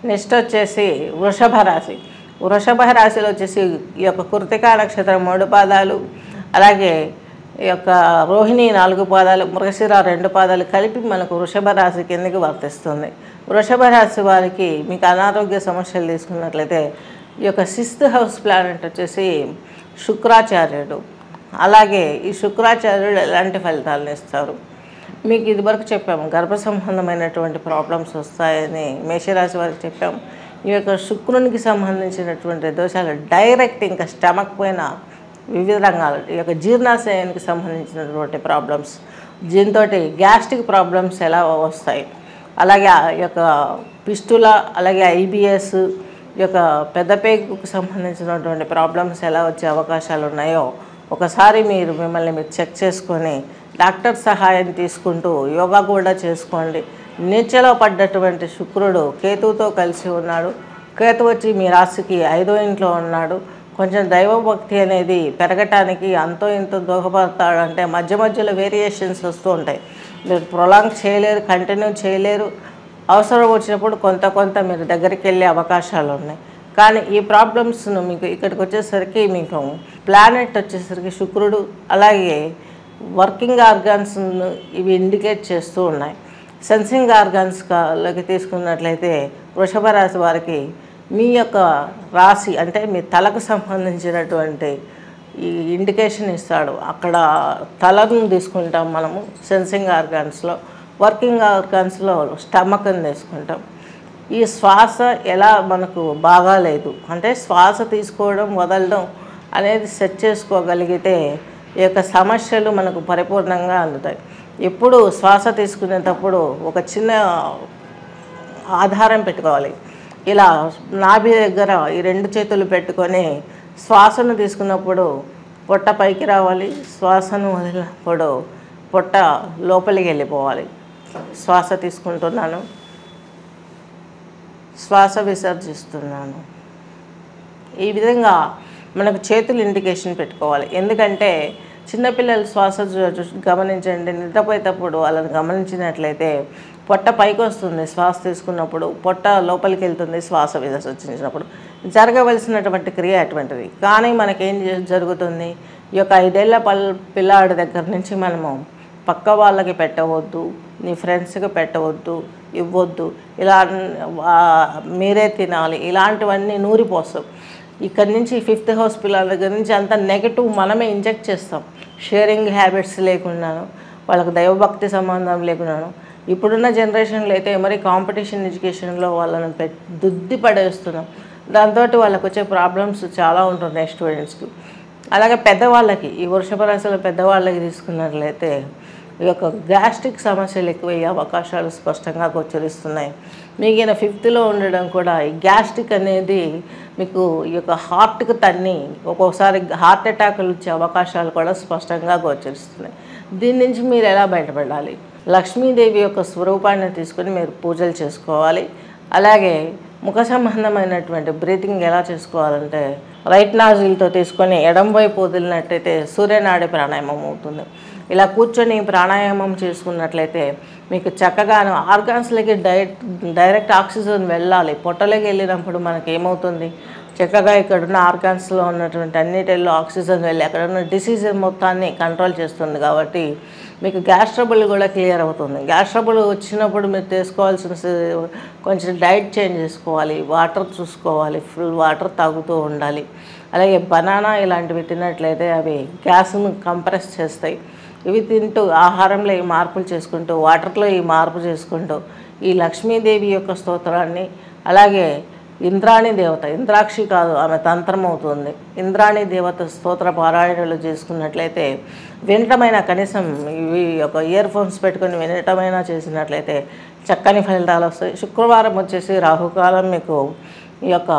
Next వచ్చేసి వృషభ రాశి. వృషభ రాశిలో వచ్చేసి ఈ యొక్క కృతికా నక్షత్రం 3 పాదాలు, అలాగే ఈ యొక్క రోహిణి 4 పాదాలు, మృగశిర 2 పాదాలు కలిపి మనకు వృషభ రాశి కిందకి వర్తిస్తుంది. వృషభ రాశి వారికి మీకు అనారోగ్య సమస్యలు తీసుకున్నట్లయితే ఈ యొక్క 6th హౌస్ ప్లానెట్ వచ్చేసి శుక్రాచార్యుడు. అలాగే ఈ శుక్రాచార్యుడు ఎలాంటి ఫలితాలను ఇస్తారు మీకు ఇదివరకు చెప్పాము. గర్భ సంబంధమైనటువంటి ప్రాబ్లమ్స్ వస్తాయని మేషరాశి వారికి చెప్పాము. ఈ యొక్క శుక్రునికి సంబంధించినటువంటి దోషాలు డైరెక్ట్ ఇంకా స్టమక్ పైన వివిధ రంగాలు, ఈ యొక్క జీర్ణాశయానికి సంబంధించినటువంటి ప్రాబ్లమ్స్, దీంతో గ్యాస్ట్రిక్ ప్రాబ్లమ్స్ ఎలా వస్తాయి, అలాగే ఈ యొక్క పిస్టుల, అలాగే ఐబిఎస్, ఈ యొక్క పెద్ద పేగుకు సంబంధించినటువంటి ప్రాబ్లమ్స్ ఎలా వచ్చే అవకాశాలు ఉన్నాయో ఒకసారి మిమ్మల్ని మీరు చెక్ చేసుకొని డాక్టర్ సహాయం తీసుకుంటూ యోగా కూడా చేసుకోండి. నీచలో పడ్డటువంటి శుక్రుడు కేతువుతో కలిసి ఉన్నాడు. కేతు వచ్చి మీ రాశికి 5వ ఇంట్లో ఉన్నాడు. కొంచెం దైవభక్తి అనేది పెరగటానికి అంతో ఇంతో దోహదపడతాడు. అంటే మధ్య మధ్యలో వేరియేషన్స్ వస్తూ ఉంటాయి. మీరు ప్రొలాంగ్ చేయలేరు, కంటిన్యూ చేయలేరు. అవసరం వచ్చినప్పుడు కొంత మీరు దగ్గరికి వెళ్ళే అవకాశాలు ఉన్నాయి. కానీ ఈ ప్రాబ్లమ్స్ను మీకు ఇక్కడికి వచ్చేసరికి మీకు ప్లానెట్ వచ్చేసరికి శుక్రుడు, అలాగే వర్కింగ్ ఆర్గాన్స్ను ఇవి ఇండికేట్ చేస్తూ ఉన్నాయి. సెన్సింగ్ ఆర్గాన్స్లోకి తీసుకున్నట్లయితే వృషభ రాశి వారికి మీ యొక్క రాశి అంటే మీ తలకు సంబంధించినటువంటి ఈ ఇండికేషన్ ఇస్తాడు. అక్కడ తలను తీసుకుంటాం మనము సెన్సింగ్ ఆర్గాన్స్లో, వర్కింగ్ ఆర్గాన్స్లో స్టమక్ని తీసుకుంటాం. ఈ శ్వాస ఎలా మనకు బాగాలేదు అంటే శ్వాస తీసుకోవడం వదలడం అనేది సెట్ చేసుకోగలిగితే ఈ యొక్క సమస్యలు మనకు పరిపూర్ణంగా అందుతాయి. ఎప్పుడు శ్వాస తీసుకునేటప్పుడు ఒక చిన్న ఆధారం పెట్టుకోవాలి. ఇలా నాభి దగ్గర ఈ 2 చేతులు పెట్టుకొని శ్వాసను తీసుకున్నప్పుడు పొట్ట పైకి రావాలి, శ్వాసను వదిలినప్పుడు పొట్ట లోపలికి వెళ్ళిపోవాలి. శ్వాస తీసుకుంటున్నాను, శ్వాస విసర్జిస్తున్నాను. ఈ విధంగా మనకు చేతులు ఇండికేషన్ పెట్టుకోవాలి. ఎందుకంటే చిన్నపిల్లలు శ్వాస గమనించండి, నిద్రపోయేటప్పుడు వాళ్ళని గమనించినట్లయితే పొట్ట పైకి వస్తుంది శ్వాస తీసుకున్నప్పుడు, పొట్ట లోపలికి వెళ్తుంది శ్వాస విసర్జించినప్పుడు. జరగవలసినటువంటి క్రియ అటువంటిది. కానీ మనకేం జరుగుతుంది, ఈ యొక్క 5 ఏళ్ల పిల్లాడి దగ్గర నుంచి మనము పక్క వాళ్ళకి పెట్టవద్దు, నీ ఫ్రెండ్స్కి పెట్టవద్దు, ఇవ్వద్దు, ఇలా మీరే తినాలి, ఇలాంటివన్నీ నూరిపోస్తాం. ఇక్కడ నుంచి 5th హౌస్ పిల్లల దగ్గర నుంచి అంత నెగటివ్ మనమే ఇంజెక్ట్ చేస్తాం. షేరింగ్ హ్యాబిట్స్ లేకున్నాను, వాళ్ళకు దైవభక్తి సంబంధం లేకున్నాను. ఇప్పుడున్న జనరేషన్లో అయితే మరి కాంపిటీషన్ ఎడ్యుకేషన్లో వాళ్ళని దుద్ది పడేస్తున్నాం. దాంతో వాళ్ళకు వచ్చే ప్రాబ్లమ్స్ చాలా ఉంటున్నాయి స్టూడెంట్స్కి. అలాగే పెద్దవాళ్ళకి, ఈ వృషభ రాశిలో పెద్దవాళ్ళకి తీసుకున్నట్లయితే ఈ యొక్క గ్యాస్ట్రిక్ సమస్యలు ఎక్కువయ్యే అవకాశాలు స్పష్టంగా గోచరిస్తున్నాయి. మిగిలిన 5th ఉండడం కూడా ఈ గ్యాస్ట్రిక్ అనేది మీకు ఈ యొక్క హార్ట్కి తన్ని ఒక్కోసారి హార్ట్ అటాకులు వచ్చే అవకాశాలు కూడా స్పష్టంగా గోచరిస్తున్నాయి. దీని నుంచి మీరు ఎలా బయటపడాలి? లక్ష్మీదేవి యొక్క స్వరూపాన్ని తీసుకొని మీరు పూజలు చేసుకోవాలి. అలాగే ముఖ సంబంధమైనటువంటి బ్రీతింగ్ ఎలా చేసుకోవాలంటే రైట్ నాజిల్తో తీసుకొని ఎడం వైపు వదిలినట్టయితే సూర్యనాడి ప్రాణాయామం అవుతుంది. ఇలా కూర్చొని ప్రాణాయామం చేసుకున్నట్లయితే మీకు చక్కగాను ఆర్గాన్స్లకి డైరెక్ట్ ఆక్సిజన్ వెళ్ళాలి. పొట్టలోకి వెళ్ళినప్పుడు మనకి ఏమవుతుంది, చక్కగా ఇక్కడున్న ఆర్గాన్స్లో ఉన్నటువంటి అన్నిటిల్లో ఆక్సిజన్ వెళ్ళి అక్కడ ఉన్న డిసీజ్ మొత్తాన్ని కంట్రోల్ చేస్తుంది. కాబట్టి మీకు గ్యాస్ ట్రబుల్ కూడా క్లియర్ అవుతుంది. గ్యాస్ ట్రబుల్ వచ్చినప్పుడు మీరు తీసుకోవాల్సిన కొంచెం డైట్ చేంజ్ చేసుకోవాలి, వాటర్ చూసుకోవాలి, ఫుల్ వాటర్ తాగుతూ ఉండాలి. అలాగే బనానా ఇలాంటివి తిన్నట్లయితే అవి గ్యాస్ను కంప్రెస్ చేస్తాయి. ఇవి తింటూ ఆహారంలో ఈ మార్పులు చేసుకుంటూ, వాటర్లో ఈ మార్పు చేసుకుంటూ ఈ లక్ష్మీదేవి యొక్క స్తోత్రాన్ని, అలాగే ఇంద్రాణి దేవత, ఇంద్రాక్షి కాదు ఆమె తంత్రం అవుతుంది, ఇంద్రాణి దేవత స్తోత్ర పారాయణలు చేసుకున్నట్లయితే వినటమైనా కనీసం ఇవి ఒక ఇయర్ ఫోన్స్ పెట్టుకొని వినటమైనా చేసినట్లయితే చక్కని ఫలితాలు వస్తాయి. శుక్రవారం వచ్చేసి రాహుకాలం మీకు ఈ యొక్క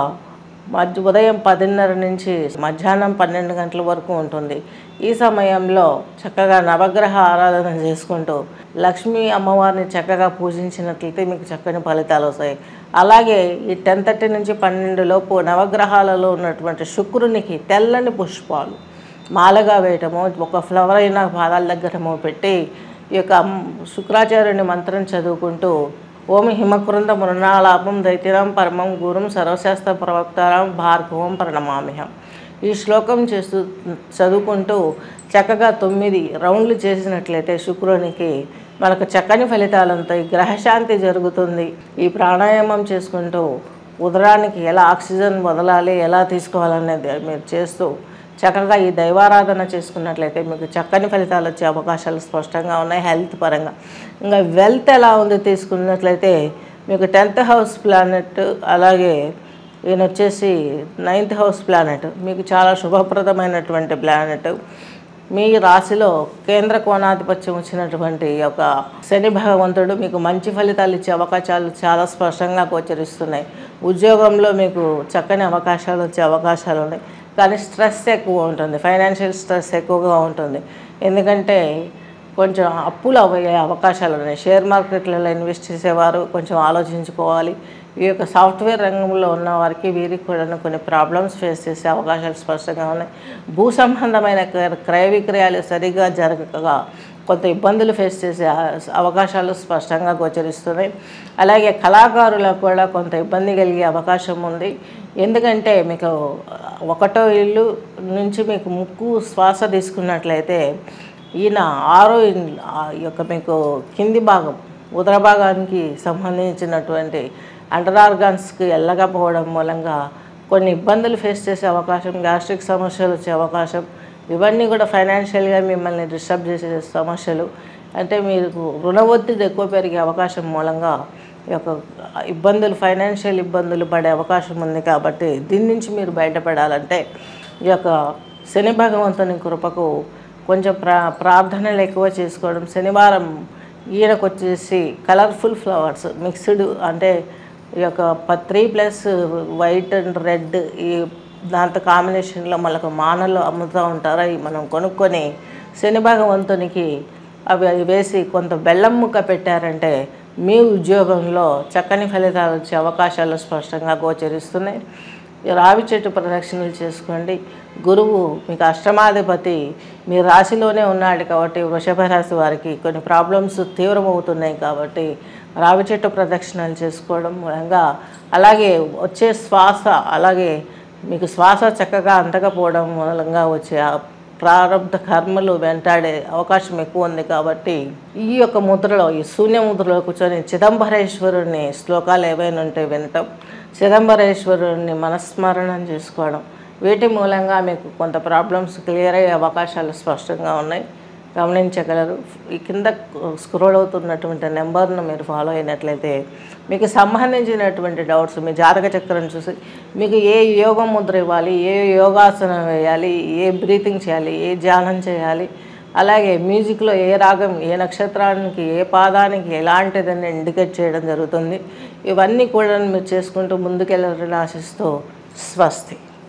ఉదయం 10:30 నుంచి మధ్యాహ్నం 12 గంటల వరకు ఉంటుంది. ఈ సమయంలో చక్కగా నవగ్రహ ఆరాధన చేసుకుంటూ లక్ష్మీ అమ్మవారిని చక్కగా పూజించినట్లయితే మీకు చక్కని ఫలితాలు వస్తాయి. అలాగే ఈ 10:30 నుంచి 12 లోపు నవగ్రహాలలో ఉన్నటువంటి శుక్రునికి తెల్లని పుష్పాలు మాలగా వేయటము, ఒక ఫ్లవర్ అయినా పాదాల దగ్గరమో పెట్టి ఈ యొక్క శుక్రాచార్యుని మంత్రం చదువుకుంటూ ఓం హిమకృంద మృణాలాపం దైత్యనాం పరమం గురుం సర్వశాస్త్ర ప్రవక్తారం భార్గవం ప్రణమామ్యహం. ఈ శ్లోకం చదువుకుంటూ చక్కగా 9 రౌండ్లు చేసినట్లయితే శుక్రునికి మనకు చక్కని ఫలితాలు ఉంటాయి, గ్రహశాంతి జరుగుతుంది. ఈ ప్రాణాయామం చేసుకుంటూ ఉదరానికి ఎలా ఆక్సిజన్ వదలాలి, ఎలా తీసుకోవాలనేది మీరు చేస్తూ చక్కగా ఈ దైవారాధన చేసుకున్నట్లయితే మీకు చక్కని ఫలితాలు వచ్చే అవకాశాలు స్పష్టంగా ఉన్నాయి. హెల్త్ పరంగా ఇంకా వెల్త్ ఎలా ఉంది తీసుకున్నట్లయితే మీకు 10th హౌస్ ప్లానెట్, అలాగే ఈయన వచ్చేసి 9th హౌస్ ప్లానెట్ మీకు చాలా శుభప్రదమైనటువంటి ప్లానెట్. మీ రాశిలో కేంద్ర కోణాధిపత్యం వచ్చినటువంటి ఒక శని భగవంతుడు మీకు మంచి ఫలితాలు ఇచ్చే అవకాశాలు చాలా స్పష్టంగా గోచరిస్తున్నాయి. ఉద్యోగంలో మీకు చక్కని అవకాశాలు వచ్చే అవకాశాలు ఉన్నాయి, కానీ స్ట్రెస్ ఎక్కువ ఉంటుంది, ఫైనాన్షియల్ స్ట్రెస్ ఎక్కువగా ఉంటుంది. ఎందుకంటే కొంచెం అప్పులు అయ్యే అవకాశాలు ఉన్నాయి. షేర్ మార్కెట్లలో ఇన్వెస్ట్ చేసేవారు కొంచెం ఆలోచించుకోవాలి. ఈ యొక్క సాఫ్ట్వేర్ రంగంలో ఉన్న వారికి వీరికి కూడా కొన్ని ప్రాబ్లమ్స్ ఫేస్ చేసే అవకాశాలు స్పష్టంగా ఉన్నాయి. భూ సంబంధమైన క్రయ విక్రయాలు సరిగా జరగక కొంత ఇబ్బందులు ఫేస్ చేసే అవకాశాలు స్పష్టంగా గోచరిస్తున్నాయి. అలాగే కళాకారులకు కూడా కొంత ఇబ్బంది కలిగే అవకాశం ఉంది. ఎందుకంటే మీకు 1వ ఇల్లు నుంచి మీకు ముక్కు శ్వాస తీసుకున్నట్లయితే ఈయన 6వ యొక్క మీకు కింది భాగం ఉదర భాగానికి సంబంధించినటువంటి అండర్ ఆర్గాన్స్కి వెళ్ళకపోవడం మూలంగా కొన్ని ఇబ్బందులు ఫేస్ చేసే అవకాశం, గ్యాస్ట్రిక్ సమస్యలు వచ్చే అవకాశం, ఇవన్నీ కూడా ఫైనాన్షియల్గా మిమ్మల్ని డిస్టర్బ్ చేసే సమస్యలు. అంటే మీకు రుణ ఒత్తిడి ఎక్కువ పెరిగే అవకాశం మూలంగా ఈ యొక్క ఇబ్బందులు, ఫైనాన్షియల్ ఇబ్బందులు పడే అవకాశం ఉంది. కాబట్టి దీని నుంచి మీరు బయటపడాలంటే ఈ యొక్క శని భగవంతుని కృపకు కొంచెం ప్రార్థనలు ఎక్కువ చేసుకోవడం. శనివారం ఈయనకు వచ్చేసి కలర్ఫుల్ ఫ్లవర్స్ మిక్స్డ్, అంటే ఈ యొక్క 3+ వైట్ అండ్ రెడ్, ఈ దాంతో కాంబినేషన్లో మనకు మానలు అమ్ముతూ ఉంటారు. అవి మనం కొనుక్కొని శని భగవంతునికి అవి వేసి కొంత బెల్లం ముక్క పెట్టారంటే మీ ఉద్యోగంలో చక్కని ఫలితాలు వచ్చే అవకాశాలు స్పష్టంగా గోచరిస్తున్నాయి. రావి చెట్టు ప్రదక్షిణలు చేసుకోండి. గురువు మీకు అష్టమాధిపతి మీ రాశిలోనే ఉన్నాడు కాబట్టి వృషభ రాశి వారికి కొన్ని ప్రాబ్లమ్స్ తీవ్రమవుతున్నాయి. కాబట్టి రావి చెట్టు ప్రదక్షిణలు చేసుకోవడం మూలంగా, అలాగే వచ్చే శ్వాస, అలాగే మీకు శ్వాస చక్కగా అందకపోవడం మూలంగా వచ్చే ప్రారంభ కర్మలు వెంటాడే అవకాశం ఎక్కువ ఉంది. కాబట్టి ఈ యొక్క ముద్రలో, ఈ శూన్య ముద్రలో కూర్చొని చిదంబరేశ్వరుని శ్లోకాలు ఏవైనా ఉంటే వినటం, చిదంబరేశ్వరుని మనస్మరణం చేసుకోవడం, వీటి మూలంగా మీకు కొంత ప్రాబ్లమ్స్ క్లియర్ అయ్యే అవకాశాలు స్పష్టంగా ఉన్నాయి, గమనించగలరు. ఈ కింద స్క్రోల్ అవుతున్నటువంటి నెంబర్ను మీరు ఫాలో అయినట్లయితే మీకు సంబంధించినటువంటి డౌట్స్, మీ జాతక చక్రం చూసి మీకు ఏ యోగ ముద్ర ఇవ్వాలి, ఏ యోగాసనం వేయాలి, ఏ బ్రీతింగ్ చేయాలి, ఏ ధ్యానం చేయాలి, అలాగే మ్యూజిక్లో ఏ రాగం, ఏ నక్షత్రానికి, ఏ పాదానికి ఎలాంటిదని ఇండికేట్ చేయడం జరుగుతుంది. ఇవన్నీ కూడా మీరు చేసుకుంటూ ముందుకెళ్ళాలని ఆశిస్తూ స్వస్తి.